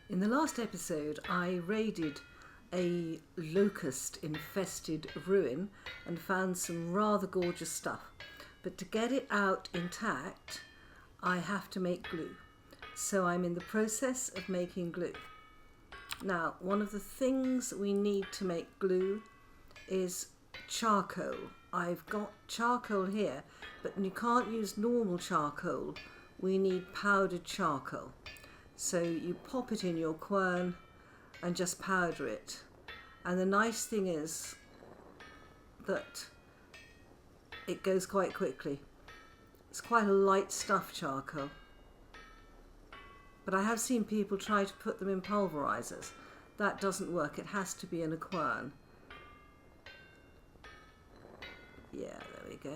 In the last episode, I raided a locust-infested ruin and found some rather gorgeous stuff. But to get it out intact, I have to make glue. So I'm in the process of making glue. Now, one of the things we need to make glue is charcoal. I've got charcoal here, but you can't use normal charcoal. We need powdered charcoal. So you pop it in your quern and just powder it. And the nice thing is that it goes quite quickly. It's quite a light stuff, charcoal. But I have seen people try to put them in pulverizers. That doesn't work. It has to be in a quern. Yeah, there we go.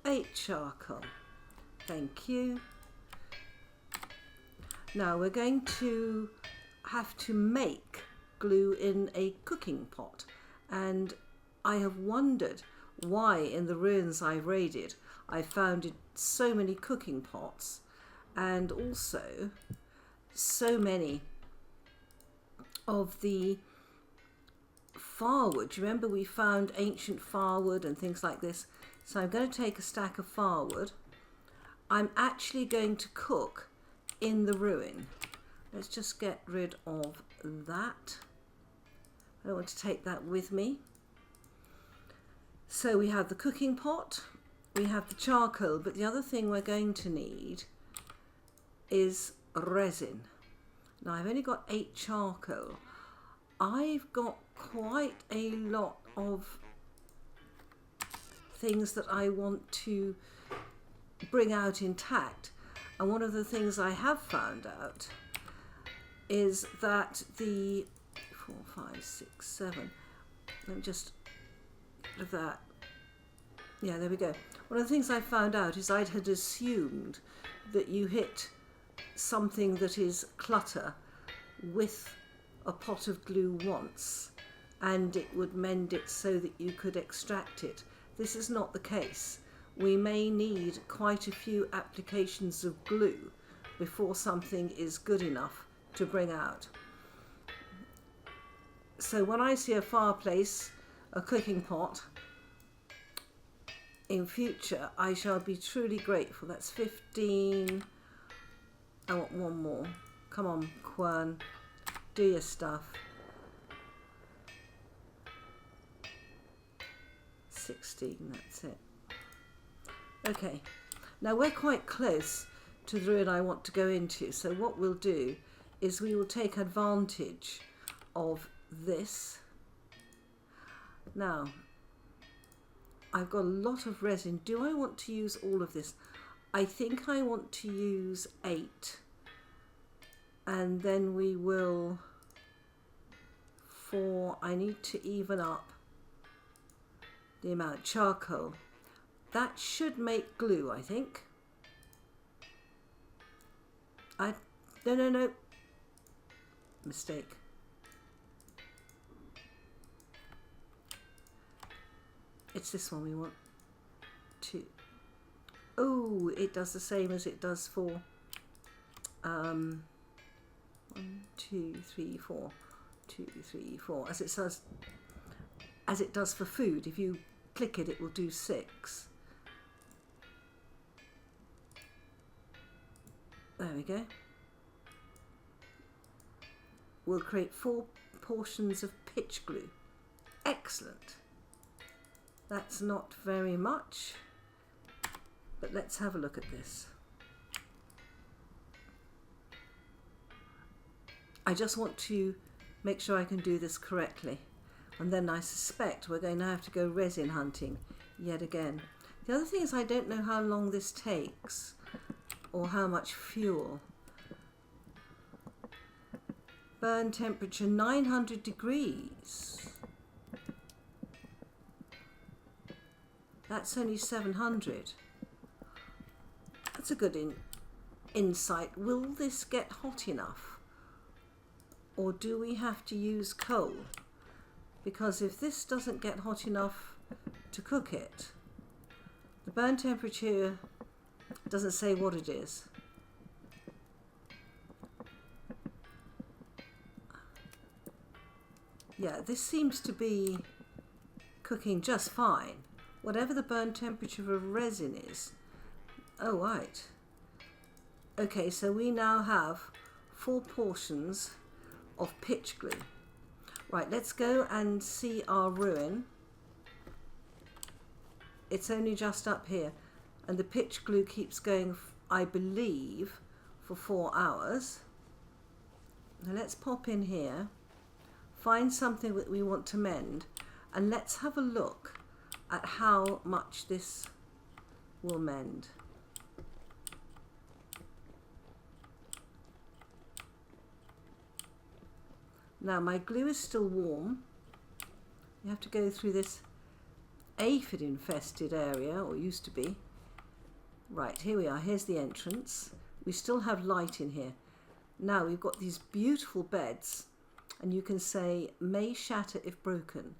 8 charcoal. Thank you. Now we're going to have to make glue in a cooking pot, and I have wondered why in the ruins I've raided I found so many cooking pots and also so many of the firewood. Remember, we found ancient firewood and things like this. So I'm going to take a stack of firewood. I'm actually going to cook in the ruin. Let's just get rid of that. I don't want to take that with me. So we have the cooking pot, we have the charcoal, but the other thing we're going to need is resin. Now I've only got 8 charcoal. I've got quite a lot of things that I want to bring out intact. And one of the things I have found out is that the 4, 5, 6, 7, let me just get rid of that. Yeah, there we go. One of the things I found out is I had assumed that you hit something that is clutter with a pot of glue once and it would mend it so that you could extract it. This is not the case. We may need quite a few applications of glue before something is good enough to bring out. So when I see a fireplace, a cooking pot, in future I shall be truly grateful. That's 15. I want one more. Come on, quern, do your stuff. 16, that's it. Okay, now we're quite close to the ruin I want to go into, so what we'll do is we will take advantage of this. Now, I've got a lot of resin. Do I want to use all of this? I think I want to use 8, and then we will, I need to even up the amount of charcoal. That should make glue, I think. No. Mistake. It's this one we want. 2. Oh, it does the same as it does for 1, 2, 3, 4. 2, 3, 4. As it does for food. If you click it, it will do 6. There we go. We'll create 4 portions of pitch glue. Excellent. That's not very much, but let's have a look at this. I just want to make sure I can do this correctly, and then I suspect we're going to have to go resin hunting yet again. The other thing is I don't know how long this takes or how much fuel. Burn temperature 900 degrees. That's only 700. That's a good insight. Will this get hot enough? Or do we have to use coal? Because if this doesn't get hot enough to cook it, the burn temperature doesn't say what it is. Yeah, this seems to be cooking just fine. Whatever the burn temperature of resin is. Oh, right. Okay, so we now have 4 portions of pitch glue. Right, let's go and see our ruin. It's only just up here, and the pitch glue keeps going, I believe, for 4 hours. Now let's pop in here, find something that we want to mend, and let's have a look at how much this will mend. Now my glue is still warm. You have to go through this aphid infested area, or used to be. Right, here we are, here's the entrance. We still have light in here. Now we've got these beautiful beds, and you can say may shatter if broken,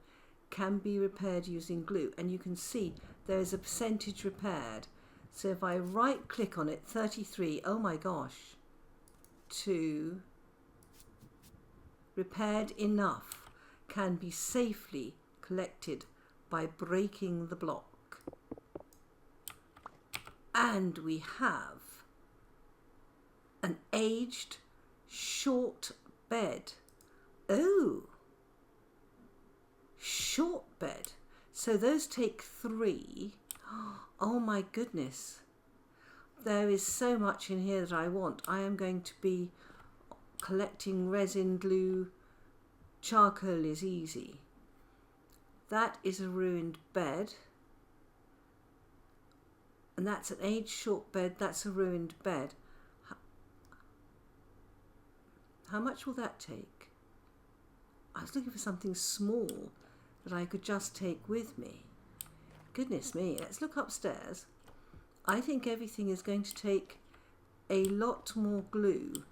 can be repaired using glue, and you can see there is a percentage repaired. So if I right click on it, 33, oh my gosh, to repaired enough, can be safely collected by breaking the block. And we have an aged short bed. Oh, short bed. So those take 3. Oh my goodness. There is so much in here that I want. I am going to be collecting resin, glue. Charcoal is easy. That is a ruined bed. And that's an aged short bed. That's a ruined bed. How much will that take? I was looking for something small that I could just take with me. Goodness me, let's look upstairs. I think everything is going to take a lot more glue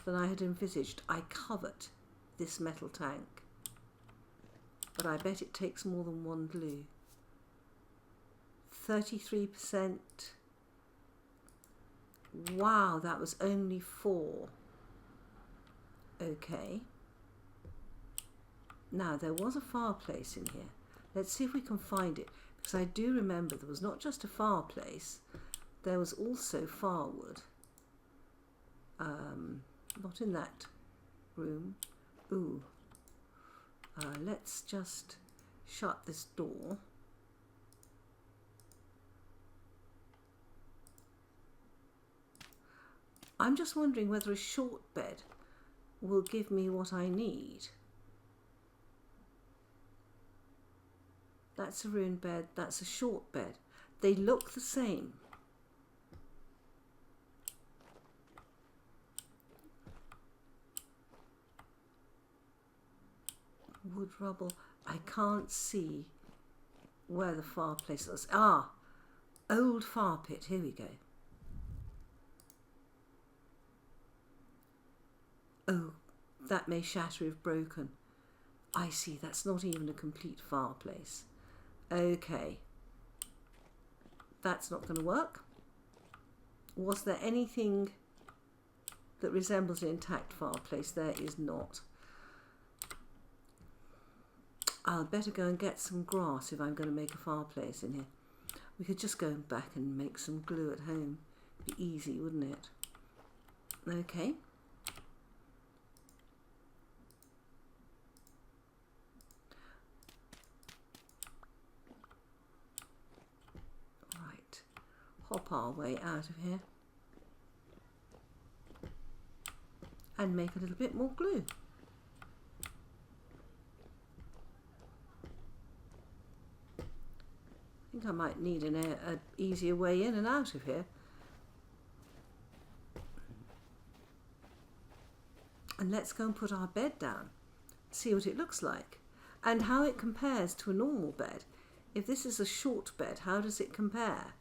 than I had envisaged. I covet this metal tank, but I bet it takes more than 1 glue. 33%. Wow, that was only 4. Okay. Now, there was a fireplace in here. Let's see if we can find it, because I do remember there was not just a fireplace, there was also firewood. Not in that room. Ooh. Let's just shut this door. I'm just wondering whether a short bed will give me what I need. That's a ruined bed, that's a short bed. They look the same. Wood rubble. I can't see where the fireplace was. Ah, old fire pit. Here we go. Oh, that may shatter if broken. I see, that's not even a complete fireplace. Okay. That's not going to work. Was there anything that resembles an intact fireplace? There is not. I'll better go and get some grass if I'm going to make a fireplace in here. We could just go back and make some glue at home. Be easy, wouldn't it? Okay. Right. Hop our way out of here. And make a little bit more glue. I think I might need an easier way in and out of here. And let's go and put our bed down, see what it looks like, and how it compares to a normal bed. If this is a short bed, how does it compare?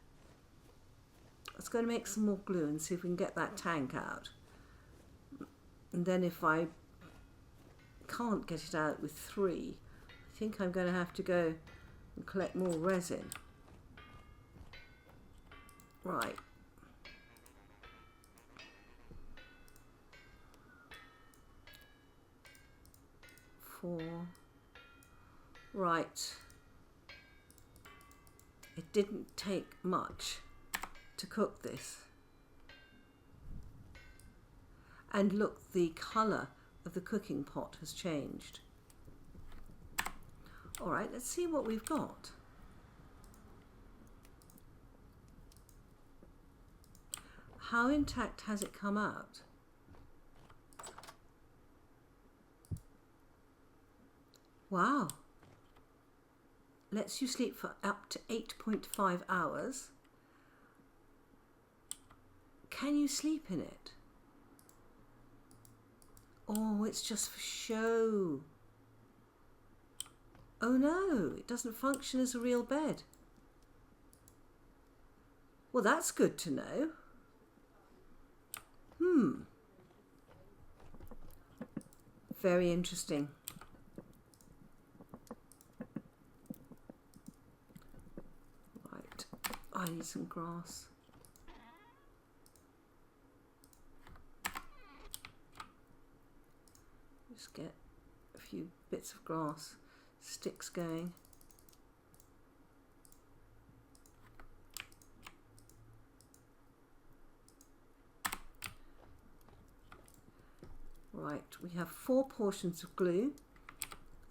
Let's go and make some more glue and see if we can get that tank out. And then if I can't get it out with 3, I think I'm going to have to go and collect more resin. Right. 4. Right. It didn't take much to cook this. And look, the colour of the cooking pot has changed. All right, let's see what we've got. How intact has it come out? Wow. Lets you sleep for up to 8.5 hours. Can you sleep in it? Oh, it's just for show. Oh no, it doesn't function as a real bed. Well, that's good to know. Very interesting. Right, I need some grass. Just get a few bits of grass, sticks going. Right, we have 4 portions of glue,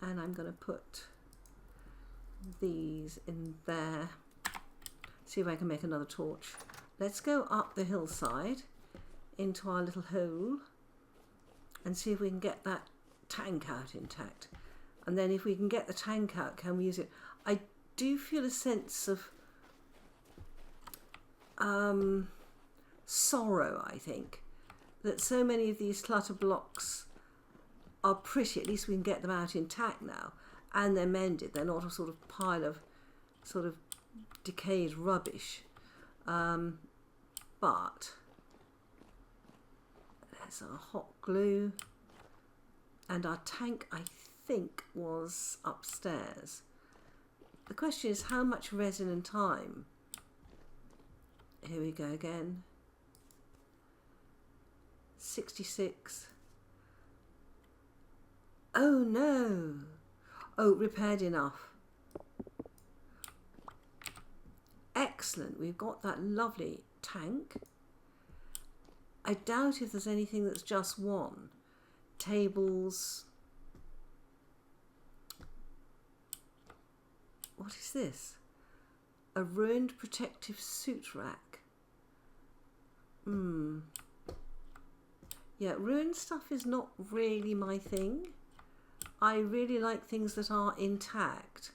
and I'm going to put these in there. See if I can make another torch. Let's go up the hillside into our little hole and see if we can get that tank out intact. And then if we can get the tank out, can we use it? I do feel a sense of sorrow, I think, that so many of these clutter blocks are pretty. At least we can get them out intact now, and they're mended. They're not a sort of pile of sort of decayed rubbish. But there's our hot glue, and our tank, I think, was upstairs. The question is how much resin and time. Here we go again. 66. Oh no. Oh, repaired enough. Excellent. We've got that lovely tank. I doubt if there's anything that's just one. Tables. What is this? A ruined protective suit rack. Yeah, ruined stuff is not really my thing. I really like things that are intact.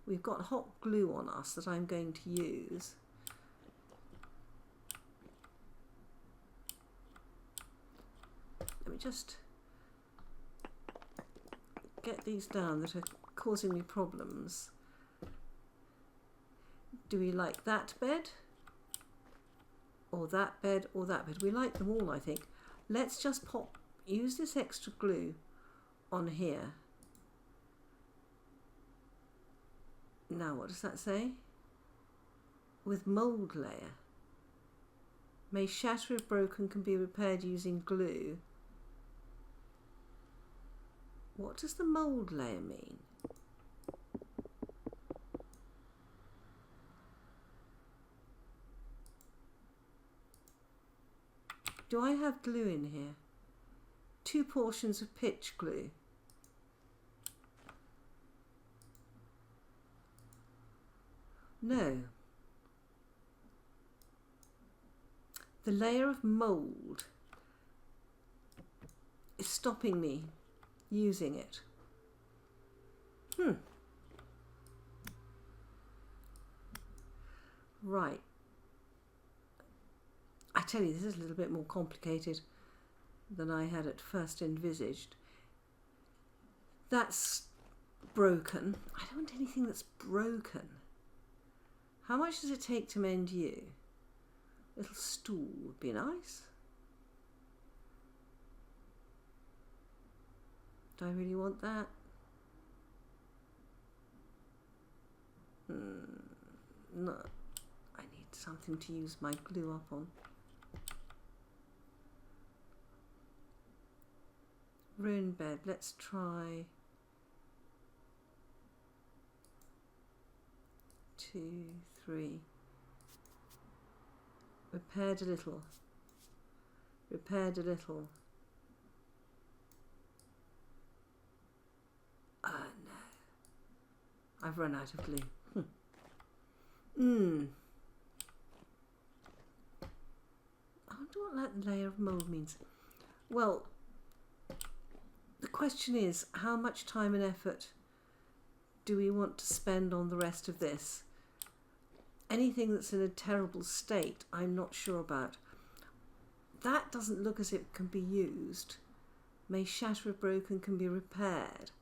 We've got hot glue on us that I'm going to use. Let me just get these down that are causing me problems. Do we like that bed? Or that bed, or that bed? We like them all, I think. Let's just use this extra glue on here. Now, what does that say? With mould layer. May shatter if broken, can be repaired using glue. What does the mould layer mean? Do I have glue in here? 2 portions of pitch glue. No. The layer of mould is stopping me using it. Right. I tell you, this is a little bit more complicated than I had at first envisaged. That's broken. I don't want anything that's broken. How much does it take to mend you? A little stool would be nice. Do I really want that? No. I need something to use my glue up on. ruin bed. Let's try 2, 3. Repaired a little. Repaired a little. Oh no. I've run out of glue. I wonder what that layer of mould means. Well, the question is, how much time and effort do we want to spend on the rest of this? Anything that's in a terrible state, I'm not sure about. That doesn't look as if it can be used. May shatter if broken, can be repaired.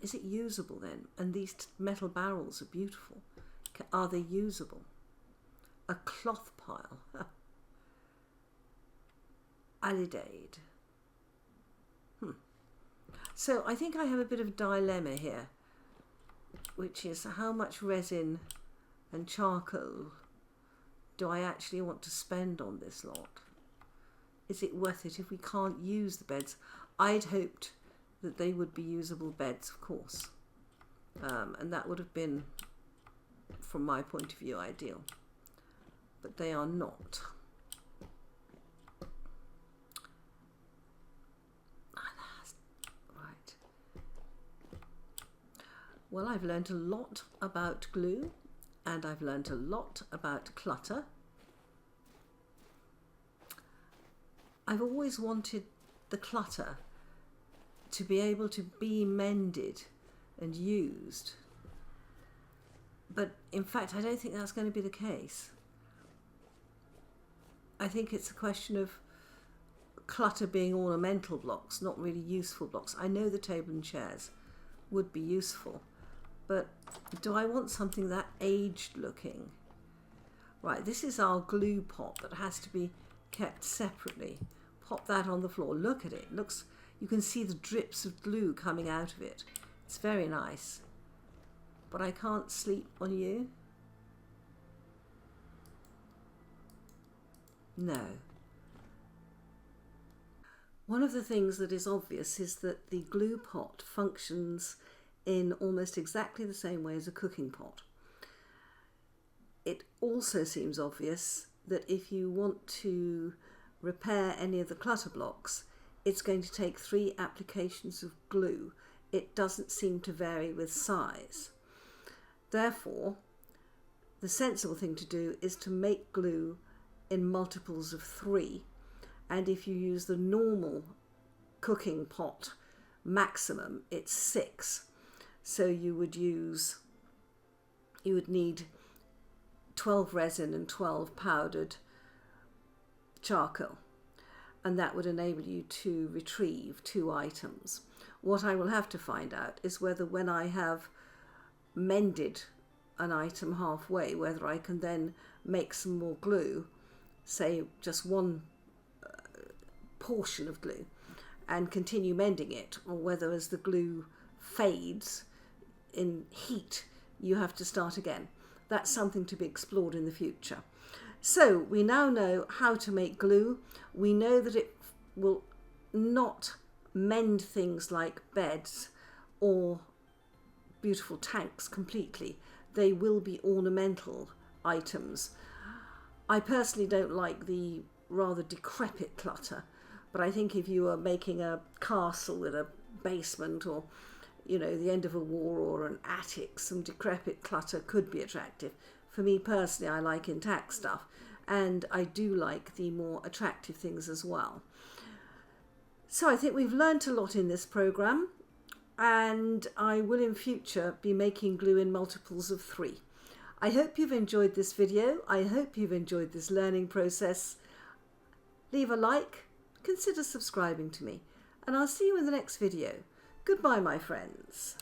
Is it usable then? And these metal barrels are beautiful. Are they usable? A cloth pile. Alidade. So I think I have a bit of a dilemma here, which is how much resin and charcoal do I actually want to spend on this lot? Is it worth it if we can't use the beds? I'd hoped that they would be usable beds, of course, and that would have been, from my point of view, ideal, but they are not. Right. Well, I've learned a lot about glue, and I've learned a lot about clutter. I've always wanted the clutter to be able to be mended and used, but in fact I don't think that's going to be the case. I think it's a question of clutter being ornamental blocks, not really useful blocks. I know the table and chairs would be useful, but do I want something that aged looking? Right, this is our glue pot that has to be kept separately. Pop that on the floor. Look at it. Looks, you can see the drips of glue coming out of it. It's very nice. But I can't sleep on you. No. One of the things that is obvious is that the glue pot functions in almost exactly the same way as a cooking pot. It also seems obvious that if you want to repair any of the clutter blocks, it's going to take 3 applications of glue. It doesn't seem to vary with size. Therefore, the sensible thing to do is to make glue in multiples of 3, and if you use the normal cooking pot maximum, it's 6. So you would need 12 resin and 12 powdered charcoal, and that would enable you to retrieve 2 items. What I will have to find out is whether when I have mended an item halfway, whether I can then make some more glue, say just one portion of glue, and continue mending it, or whether as the glue fades in heat you have to start again. That's something to be explored in the future. So we now know how to make glue. We know that it will not mend things like beds or beautiful tanks completely. They will be ornamental items. I personally don't like the rather decrepit clutter, but I think if you are making a castle with a basement, or the end of a war, or an attic, some decrepit clutter could be attractive. For me personally, I like intact stuff, and I do like the more attractive things as well. So I think we've learnt a lot in this program, and I will in future be making glue in multiples of 3. I hope you've enjoyed this video. I hope you've enjoyed this learning process. Leave a like, consider subscribing to me, and I'll see you in the next video. Goodbye, my friends.